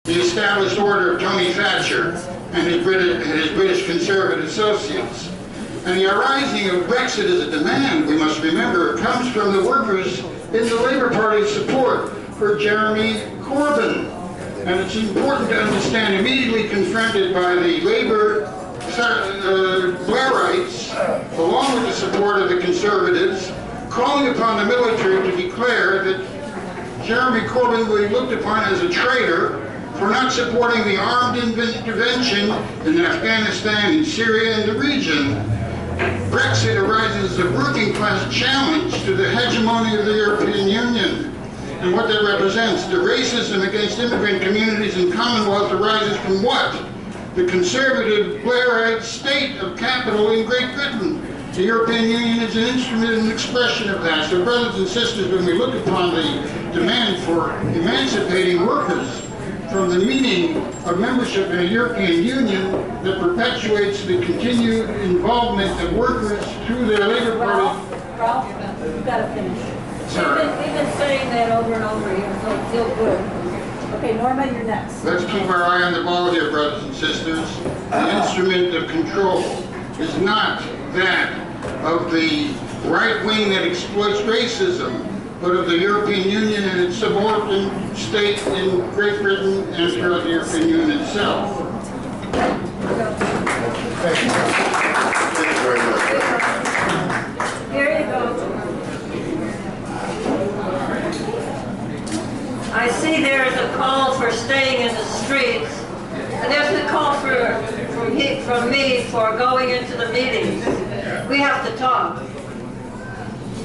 the established order of Tony Thatcher and his British conservative associates. And the arising of Brexit as a demand, we must remember, comes from the workers in the Labour Party's support for Jeremy Corbyn. And it's important to understand, immediately confronted by the Labour Blairites, along with the support of the Conservatives, calling upon the military to declare that Jeremy Corbyn will be looked upon as a traitor for not supporting the armed intervention in Afghanistan and Syria and the region. Brexit arises as a working class challenge to the hegemony of the European Union and what that represents. The racism against immigrant communities in Commonwealth arises from what? The conservative Blairite state of capital in Great Britain. The European Union is an instrument and an expression of that. So brothers and sisters, when we look upon the demand for emancipating workers from the meaning of membership in a European Union that perpetuates the continued involvement of workers through their Labour Party. Ralph, you've got to finish. Sorry. We've been saying that over and over here, so it's still good. Okay, Norma, you're next. Let's keep our eye on the ball here, brothers and sisters. The instrument of control is not that of the right wing that exploits racism, but of the European Union and its subordinate state in Great Britain and throughout the European Union itself. Thank you. Thank you very much. Here you go. I see there is a call for staying in the streets, and there's a call from me for going into the meetings. We have to talk.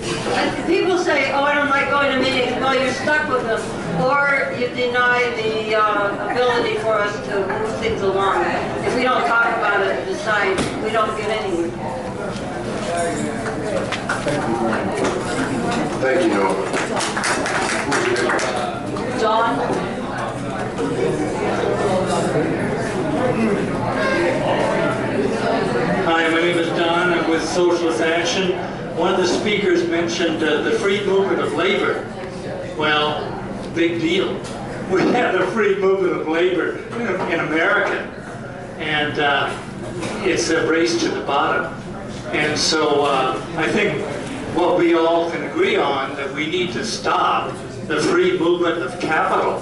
And people say, oh, I don't like going to meetings. Well, you're stuck with them. Or you deny the ability for us to move things along. If we don't talk about it and decide, we don't get anywhere. Thank you, Norma. John? Hi, my name is Don. I'm with Socialist Action. One of the speakers mentioned the free movement of labor. Well, big deal. We have the free movement of labor in America, and it's a race to the bottom. And so I think what we all can agree on, that we need to stop the free movement of capital.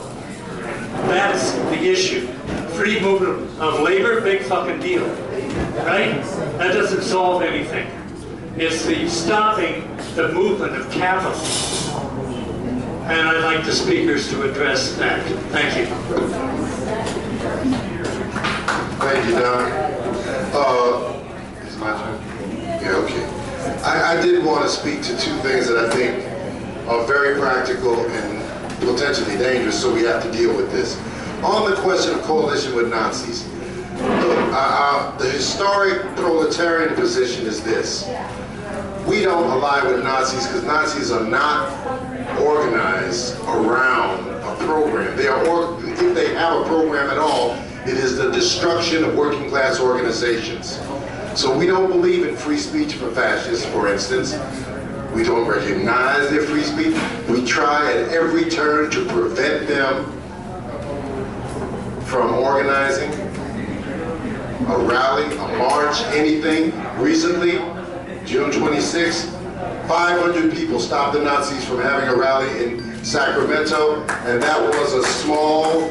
That's the issue. Free movement of labor, big fucking deal, right? That doesn't solve anything. It's the stopping the movement of capital. And I'd like the speakers to address that. Thank you. Thank you, Don. Is my turn? Yeah, okay. I did want to speak to two things that I think are very practical and potentially dangerous, so we have to deal with this. On the question of coalition with Nazis, look, the historic proletarian position is this. We don't ally with Nazis because Nazis are not organized around a program. They are, if they have a program at all, it is the destruction of working class organizations. So we don't believe in free speech for fascists, for instance. We don't recognize their free speech. We try at every turn to prevent them from organizing a rally, a march, anything. Recently, June 26th, 500 people stopped the Nazis from having a rally in Sacramento, and that was a small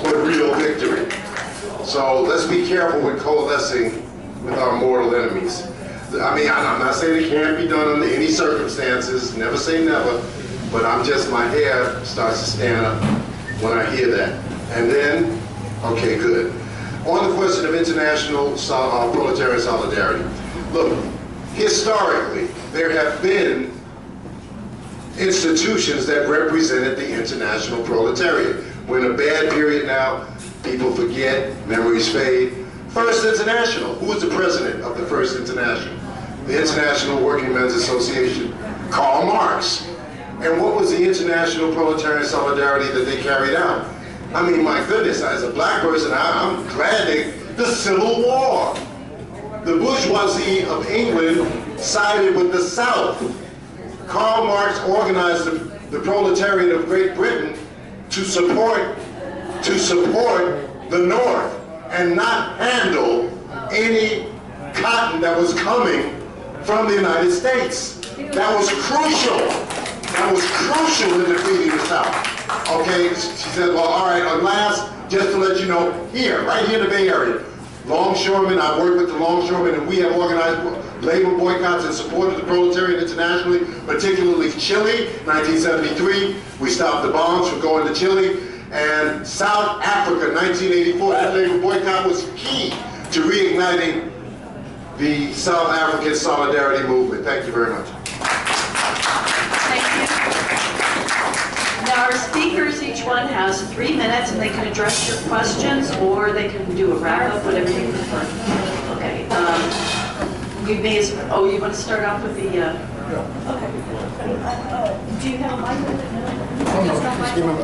but real victory. So let's be careful with coalescing with our mortal enemies. I mean, I'm not saying it can't be done under any circumstances, never say never, but my hair starts to stand up when I hear that. And then, okay, good. On the question of international proletarian solidarity. Look, historically, there have been institutions that represented the international proletariat. We're in a bad period now, people forget, memories fade. First International, who was the president of the First International? The International Working Men's Association, Karl Marx. And what was the international proletarian solidarity that they carried out? I mean, my goodness, as a black person, I'm glad the Civil War. The bourgeoisie of England sided with the South. Karl Marx organized the proletariat of Great Britain to support to support the North and not handle any cotton that was coming from the United States. That was crucial. That was crucial in defeating the South. Okay, she said, well, all right, and last, just to let you know, here, right here in the Bay Area, longshoremen, I've worked with the longshoremen, and we have organized labor boycotts in support of the proletariat internationally, particularly Chile, 1973. We stopped the bombs from going to Chile. And South Africa, 1984, that labor boycott was key to reigniting the South African solidarity movement. Thank you very much. Thank you. Now our speakers, each one has 3 minutes, and they can address your questions, or they can do a wrap-up, whatever you prefer. Okay. You may, oh, you want to start off with the, okay. Do you have a mic?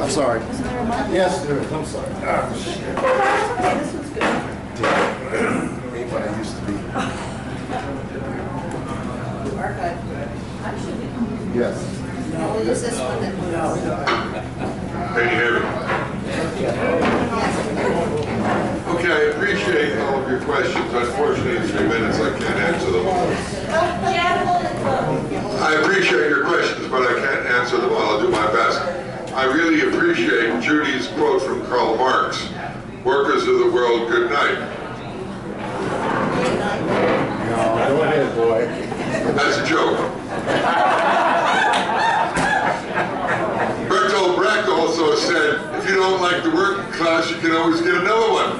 I'm sorry. Isn't there a mic? Yes, there is. I'm sorry. Okay, this one's good. Me, but I used to be. Yes. This is one that Can you hear me? Okay, I appreciate all of your questions. Unfortunately, in 3 minutes, I can't answer them all. I appreciate your questions, but I can't answer them all. I'll do my best. I really appreciate Judy's quote from Karl Marx, "Workers of the world, good night." No, go ahead, boy. That's a joke. Bertolt Brecht also said, if you don't like the working class, you can always get another one.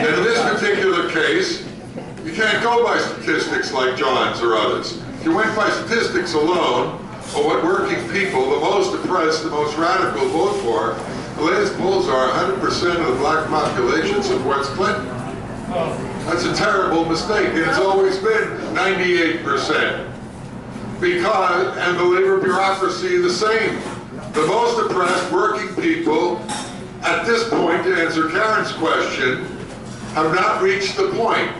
In this particular case, you can't go by statistics like John's or others. If you went by statistics alone, or what working people, the most oppressed, the most radical, vote for, the latest polls are 100% of the black population supports Clinton. That's a terrible mistake, and it's always been 98%. Because, and the labor bureaucracy the same. The most oppressed working people, at this point, to answer Karen's question, have not reached the point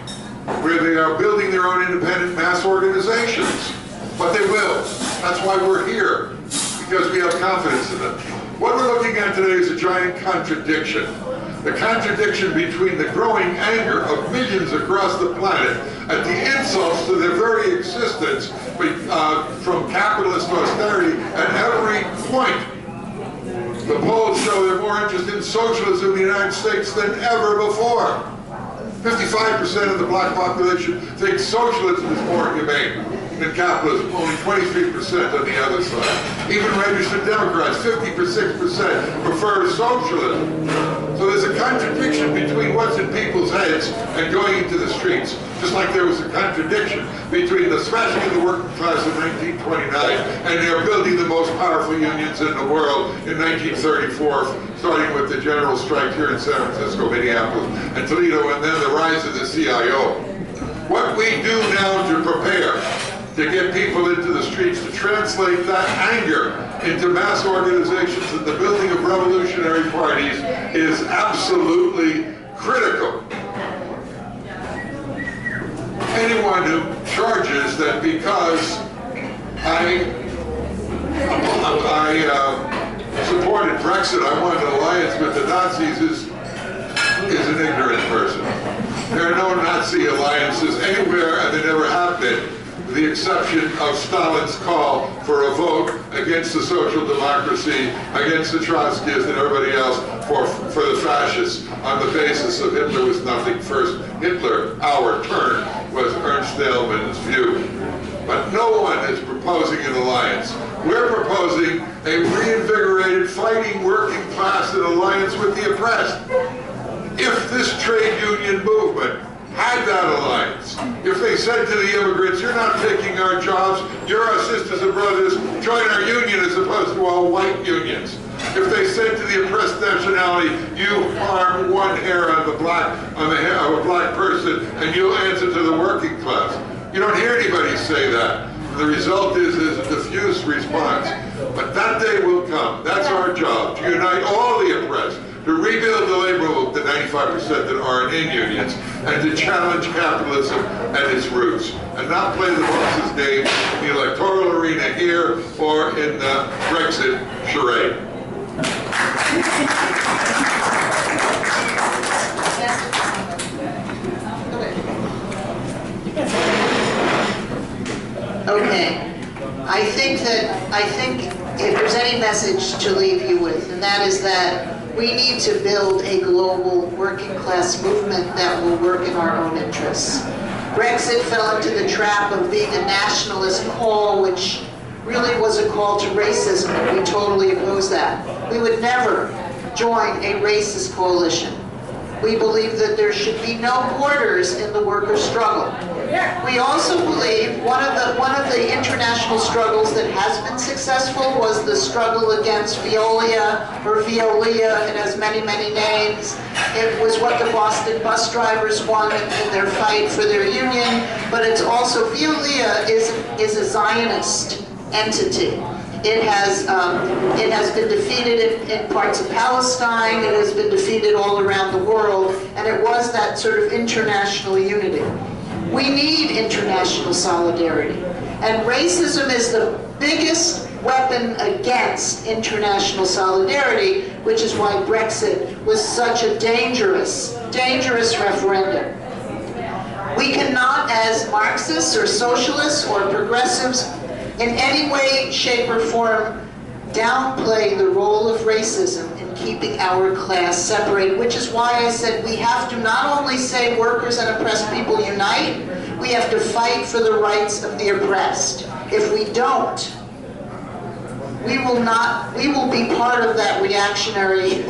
where they are building their own independent mass organizations. But they will. That's why we're here, because we have confidence in them. What we're looking at today is a giant contradiction. The contradiction between the growing anger of millions across the planet at the insults to their very existence from capitalist austerity at every point. The polls show they're more interested in socialism in the United States than ever before. 55% of the black population thinks socialism is more humane than capitalism, only 23% on the other side. Even registered Democrats, 56% prefer socialism. So there's a contradiction between what's in people's heads and going into the streets. Just like there was a contradiction between the thrashing of the working class in 1929 and their building the most powerful unions in the world in 1934, starting with the general strike here in San Francisco, Minneapolis, and Toledo, and then the rise of the CIO. What we do now to prepare to get people into the streets, to translate that anger into mass organizations and the building of revolutionary parties is absolutely critical. Anyone who charges that because I supported Brexit, I wanted an alliance with the Nazis is an ignorant person. There are no Nazi alliances anywhere, and there never have been, with the exception of Stalin's call for a vote against the social democracy, against the Trotskyists and everybody else for the fascists on the basis of Hitler was nothing. First, Hitler, our turn, was Ernst Thälmann's view. But no one is proposing an alliance. We're proposing a reinvigorated fighting working class in alliance with the oppressed. If this trade union movement had that alliance, if they said to the immigrants, you're not taking our jobs, you're our sisters and brothers, join our union as opposed to all white unions. If they said to the oppressed nationality, you harm one hair on the hair of a black person and you'll answer to the working class. You don't hear anybody say that. The result is a diffuse response. But that day will come. That's our job, to unite all the oppressed, to rebuild the labor movement, the 95% that aren't in unions, and to challenge capitalism at its roots, and not play the boss's game in the electoral arena here or in the Brexit charade. Okay. I think if there's any message to leave you with, and that is that we need to build a global working class movement that will work in our own interests. Brexit fell into the trap of being a nationalist call, which really was a call to racism, and we totally oppose that. We would never join a racist coalition. We believe that there should be no borders in the worker struggle. We also believe one of the international struggles that has been successful was the struggle against Veolia, or Veolia. It has many, many names. It was what the Boston bus drivers won in their fight for their union, but it's also, Veolia is a Zionist entity. It has been defeated in parts of Palestine. It has been defeated all around the world, and it was that sort of international unity. We need international solidarity, and racism is the biggest weapon against international solidarity, which is why Brexit was such a dangerous referendum. We cannot, as Marxists or socialists or progressives, in any way, shape, or form, downplay the role of racism in keeping our class separated, which is why I said we have to not only say workers and oppressed people unite, we have to fight for the rights of the oppressed. If we don't, we will be part of that reactionary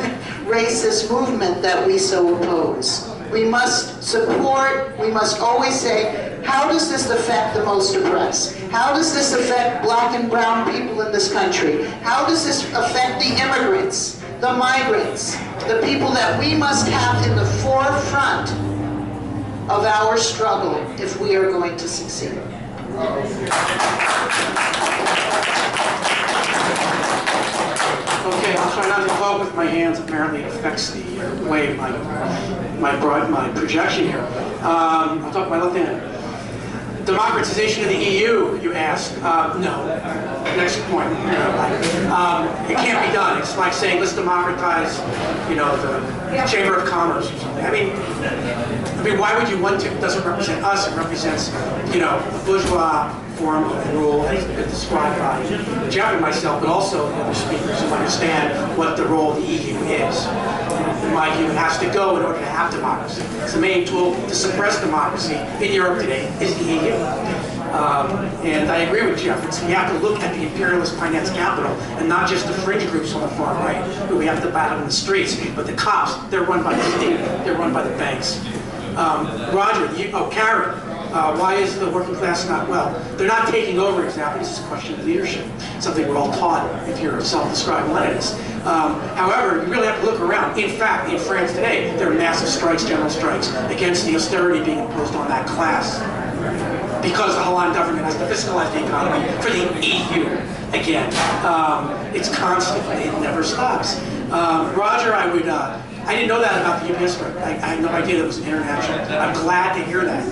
racist movement that we so oppose. We must support, we must always say, how does this affect the most oppressed? How does this affect black and brown people in this country? How does this affect the immigrants, the migrants, the people that we must have in the forefront of our struggle if we are going to succeed? Okay, I'll try not to talk with my hands. Apparently, it affects the way my projection here. I'll talk with my left hand. Democratization of the EU, you ask? No. Next point. It can't be done. It's like saying let's democratize, the Chamber of Commerce or something. I mean, why would you want to? It doesn't represent us. It represents, a bourgeois form of rule has been described by Jeff and myself, but also the other speakers who understand what the role of the EU is. In my view, it has to go in order to have democracy. It's the main tool to suppress democracy in Europe today is the EU. And I agree with Jeff. We have to look at the imperialist finance capital and not just the fringe groups on the far right who we have to battle in the streets, but the cops. They're run by the state. They're run by the banks. Roger, Karen. Why is the working class not well? They're not taking over exactly. This is a question of leadership, something we're all taught if you're a self-described Leninist. However, you really have to look around. In fact, in France today, there are massive strikes, general strikes, against the austerity being imposed on that class because the Holland government has to fiscalize the economy for the EU again. It's constant. It never stops. Roger, I didn't know that about the UPS strike. I had no idea that it was international. I'm glad to hear that.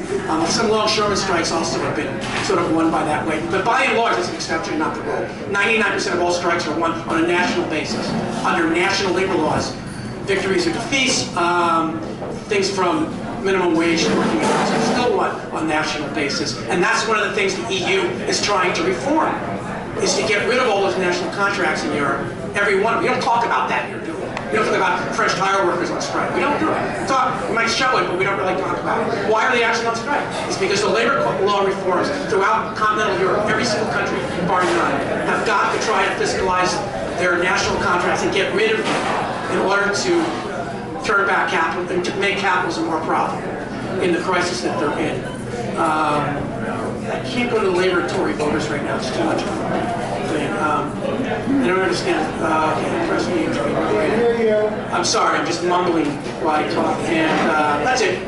Some longshoreman strikes also have been sort of won by that way. But by and large, it's an exception, not the rule. 99% of all strikes are won on a national basis, under national labor laws. Victories or defeats, things from minimum wage to working hours are still won on a national basis. And that's one of the things the EU is trying to reform, is to get rid of all those national contracts in Europe. Every one. We don't talk about that here, do we? We don't talk about French tire workers on strike. We don't do it. We might show it, but we don't really talk about it. Why are they actually on strike? It's because the labor law reforms throughout continental Europe, every single country, bar none, have got to try to fiscalize their national contracts and get rid of them in order to turn back capital and to make capitalism more profitable in the crisis that they're in. I can't go to the labor Tory voters right now. It's too much of a thing. I don't understand. Press me. I'm sorry. I'm just mumbling while I talk. And that's it.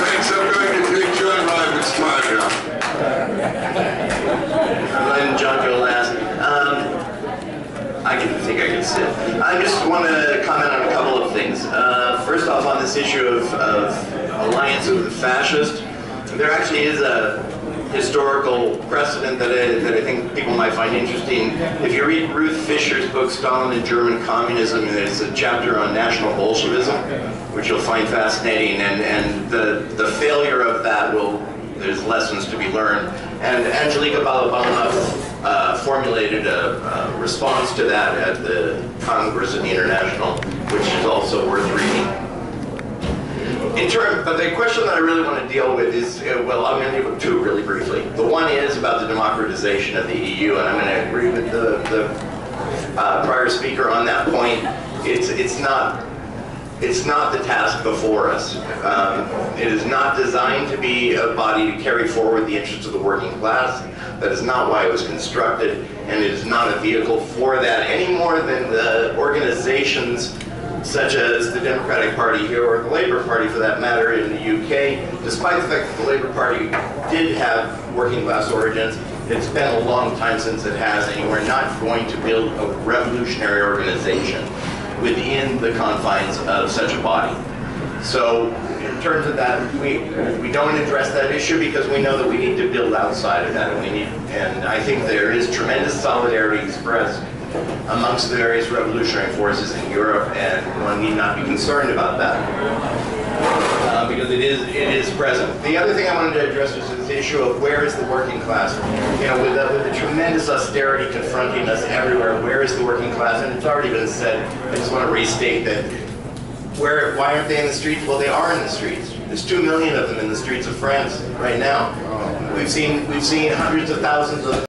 Thanks. I'm going to take John Lyman's time now. I'm letting John go last. I think I can Sid. I just want to comment on a couple of things. First off, on this issue of alliance with the fascist, there actually is a historical precedent that I think people might find interesting. If you read Ruth Fisher's book, Stalin and German Communism, there's a chapter on National Bolshevism, which you'll find fascinating, and the failure of that there's lessons to be learned. And Angelika Balabanov formulated a response to that at the Congress of the International, which is also worth reading. But the question that I really want to deal with is, well, I'm going to deal with two really briefly. The one is about the democratization of the EU, and I'm going to agree with the prior speaker on that point. It's not the task before us. It is not designed to be a body to carry forward the interests of the working class. That is not why it was constructed, and it is not a vehicle for that any more than the organizations such as the Democratic Party here, or the Labour Party for that matter in the UK. Despite the fact that the Labour Party did have working class origins, it's been a long time since it has, and we're not going to build a revolutionary organization within the confines of such a body. So in terms of that, we don't address that issue because we know that we need to build outside of that, and I think there is tremendous solidarity expressed amongst the various revolutionary forces in Europe, and one need not be concerned about that because it is present. The other thing I wanted to address was this issue of where is the working class? You know, with the tremendous austerity confronting us everywhere, where is the working class? And it's already been said. I just want to restate that. Why aren't they in the streets? Well, they are in the streets. There's 2 million of them in the streets of France right now. We've seen hundreds of thousands of